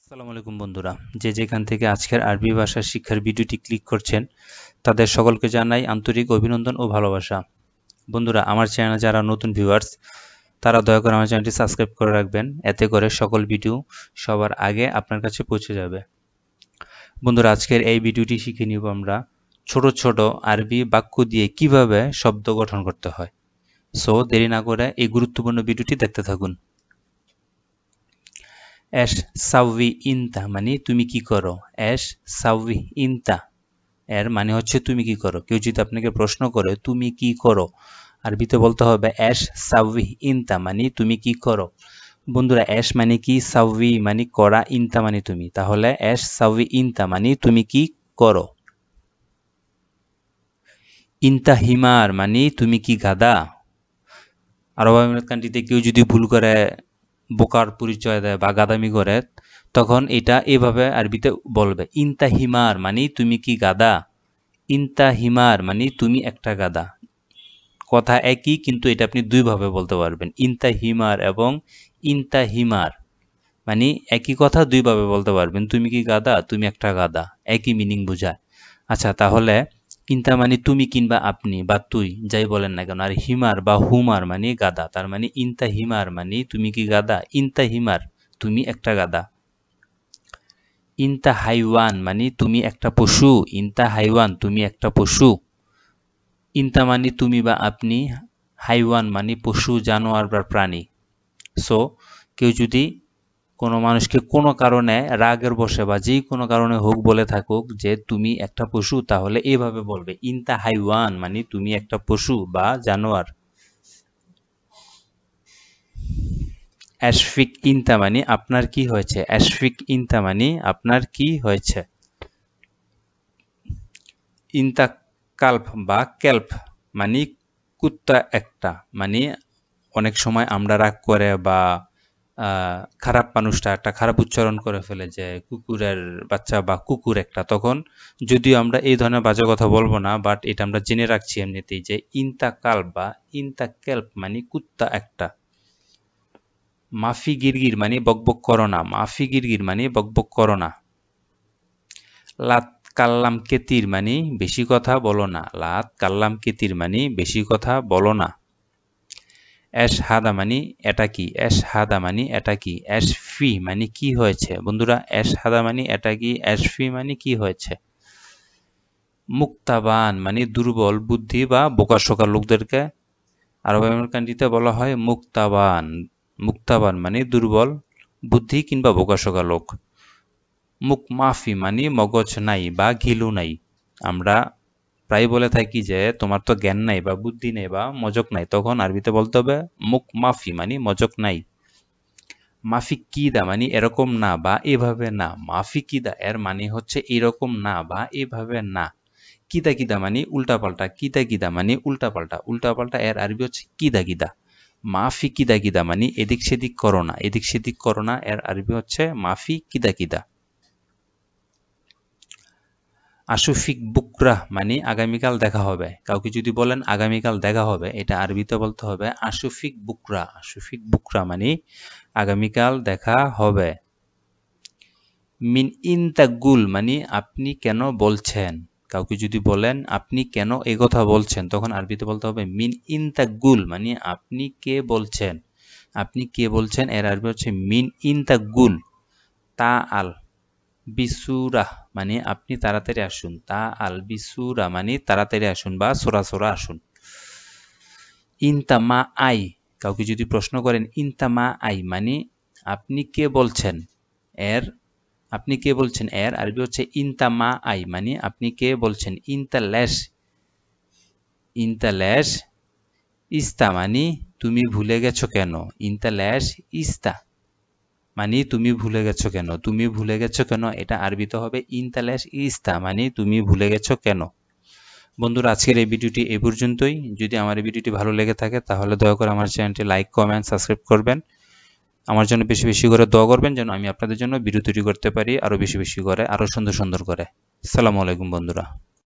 আসসালামু আলাইকুম বন্ধুরা, যে যেখান থেকে আজকের আরবি ভাষা শিক্ষার ভিডিওটি ক্লিক করছেন তাদের সকলকে জানাই আন্তরিক অভিনন্দন ও ভালোবাসা। বন্ধুরা, আমার চ্যানেলে যারা নতুন ভিউয়ার্স তারা দয়া করে আমার চ্যানেলটি সাবস্ক্রাইব করে রাখবেন, এতে করে সকল ভিডিও সবার আগে আপনার কাছে পৌঁছে যাবে। বন্ধুরা, আজকের এই ভিডিওটি শিখে নিব আমরা ছোট ছোট আরবি বাক্য দিয়ে কিভাবে শব্দ গঠন করতে হয়। সো দেরি না করে এই গুরুত্বপূর্ণ ভিডিওটি দেখতে থাকুন। এশ সাউই ইনতা মানে তুমি কি করো। এশ সাউই ইনতা এর মানে হচ্ছে তুমি কি করো। কেউ যদি আপনাকে প্রশ্ন করে তুমি কি করো, আরবিতে বলতে হবে এশ সাউই ইনতা মানে তুমি কি করো। বন্ধুরা, এশ মানে কি, সাউই মানে করা, ইনতা মানে তুমি। তাহলে এশ সাউই ইনতা মানে তুমি কি করো। ইনতা হিমার মানে তুমি কি গাধা। আরব আমিরাত কান্ট্রিতে কেউ যদি ভুল করে বোকার পরিচয় দেয় বা গাদামি করে, তখন এটা এভাবে আরবিতে বলবে ইনতা হিমার মানে তুমি কি গাদা। ইনতা হিমার মানে তুমি একটা গাদা। কথা একই, কিন্তু এটা আপনি দুইভাবে বলতে পারবেন। ইনতা হিমার এবং ইনতা হিমার মানে একই কথা দুইভাবে বলতে পারবেন। তুমি কি গাদা, তুমি একটা গাদা, একই মিনিং বোঝায়। আচ্ছা, তাহলে ইনতা মানে তুমি কিংবা আপনি বা তুই যাই বলেন না কেন, আর হিমার বা হুমার মানে গাদা। তার মানে ইনতা হিমার মানে তুমি কি গাদা, ইনতা হিমার তুমি একটা গাদা। ইনতা হাইওয়ান মানে তুমি একটা পশু। ইনতা হাইওয়ান তুমি একটা পশু। ইনতা মানে তুমি বা আপনি, হাইওয়ান মানে পশু, জানোয়ার বা প্রাণী। সো কেউ যদি কোনো মানুষকে কোনো কারণে রাগের বশে বা যেই কোনো কারণে হোক বলে থাকুক যে তুমি একটা পশু, তাহলে এভাবে বলবে ইনতা হাইওয়ান মানে তুমি একটা পশু বা জানোয়ার। অ্যাশফিক ইনতা মানে আপনার কি হয়েছে। অ্যাশফিক ইনতা মানে আপনার কি হয়েছে। ইনতা কাল্প বা ক্যাল্প মানে কুত্তা একটা। মানে অনেক সময় আমরা রাগ করে বা খারাপ মানুষটা একটা খারাপ উচ্চারণ করে ফেলে যে কুকুরের বাচ্চা বা কুকুর একটা, তখন যদিও আমরা এই ধরনের বাজে কথা বলবো না, বাট এটা আমরা জেনে রাখছি এমনিতেই যে ইনতা কাল্প বা ইনতা ক্যাল্প মানে কুত্তা একটা। মাফি গিরগির মানে বকবক করো না। মাফি গিরগির মানে বকবক করো না। লাত কাল্লাম কেতির মানে বেশি কথা বলো না। লাত কাল্লাম কেতির মানে বেশি কথা বলো না। অ্যাশ হাদা মানে এটা কি। অ্যাশ হাদা মানে এটা কি। অ্যাশ ফি মানে কি হয়েছে। বন্ধুরা, অ্যাশ হাদা মানে এটা কি, অ্যাশ ফি মানে কি হয়েছে। মুক্তাবান মানে দুর্বল বুদ্ধি বা বোকাশোকা লোকদেরকে আরব কান্ট্রিতে বলা হয় মুক্তাবান। মুক্তাবান মানে দুর্বল বুদ্ধি কিংবা বোকাশোকা লোক। মুখ মাফি মানে মগজ নাই বা ঘিলু নাই। আমরা প্রায় বলে থাকি যে তোমার তো জ্ঞান নাই বা বুদ্ধি নেই বা মজক নাই, তখন আরবিতে বলতে হবে মুখ মাফি মানে মজক নাই। মাফি কিদা মানে এরকম না বা এভাবে না। মাফি কিদা এর মানে হচ্ছে এরকম না বা এভাবে না। কিদা কিদা মানে উল্টাপাল্টা। কিদা কিদা মানে উল্টাপাল্টা। উল্টাপাল্টা এর আরবি হচ্ছে কিদা কিদা। মাফি কিদা কিদা মানে এদিক সেদিক করো না। এদিক সেদিক করো না এর আরবি হচ্ছে মাফি কিদা কিদা। আশুফিক বুকরা মানে আগামীকাল দেখা হবে। কাউকে যদি বলেন আগামীকাল দেখা হবে, এটা আরবিতে বলতে হবে আশুফিক বুকরা। আশুফিক বুকরা মানে আগামীকাল দেখা হবে। মিন ইনতাগুল মানে আপনি কেন বলছেন। কাউকে যদি বলেন আপনি কেন এই কথা বলছেন, তখন আরবিতে বলতে হবে মিন ইনতাগুল মানে আপনি কে বলছেন। আপনি কে বলছেন এর আরবি হচ্ছে মিন ইনতাগুল। তা আল বিসুরা মানে আপনি তাড়াতাড়ি আসুন। তা আল বিসুরা মানে তাড়াতাড়ি আসুন বা সোরা সোরা আসুন। ইনতা মা আই, কাউকে যদি প্রশ্ন করেন ইনতা মা আই মানে আপনি কে বলছেন, এর আপনি কে বলছেন এর আরবি হচ্ছে ইনতা মা আই মানে আপনি কে বলছেন। ইনতা ল্যাশ, ইনতা ল্যাশ ইস্তা মানে তুমি ভুলে গেছো কেন। ইনতা ল্যাশ ইস্তা মানে তুমি ভুলে গেছো কেন। তুমি ভুলে গেছো কেন এটা আরবিতে হবে ইনতা ল্যাশ ইস্তা মানে তুমি ভুলে গেছো কেন। বন্ধুরা, আজকের এই ভিডিওটি এই পর্যন্তই। যদি আমার এই ভিডিওটি ভালো লেগে থাকে তাহলে দয়া করে আমার চ্যানেলটি লাইক, কমেন্ট, সাবস্ক্রাইব করবেন। আমার জন্য বেশি বেশি করে দোয়া করবেন যেন আমি আপনাদের জন্য ভিডিও তৈরি করতে পারি আরো বেশি বেশি করে, আরো সুন্দর সুন্দর করে। আসসালামু আলাইকুম বন্ধুরা।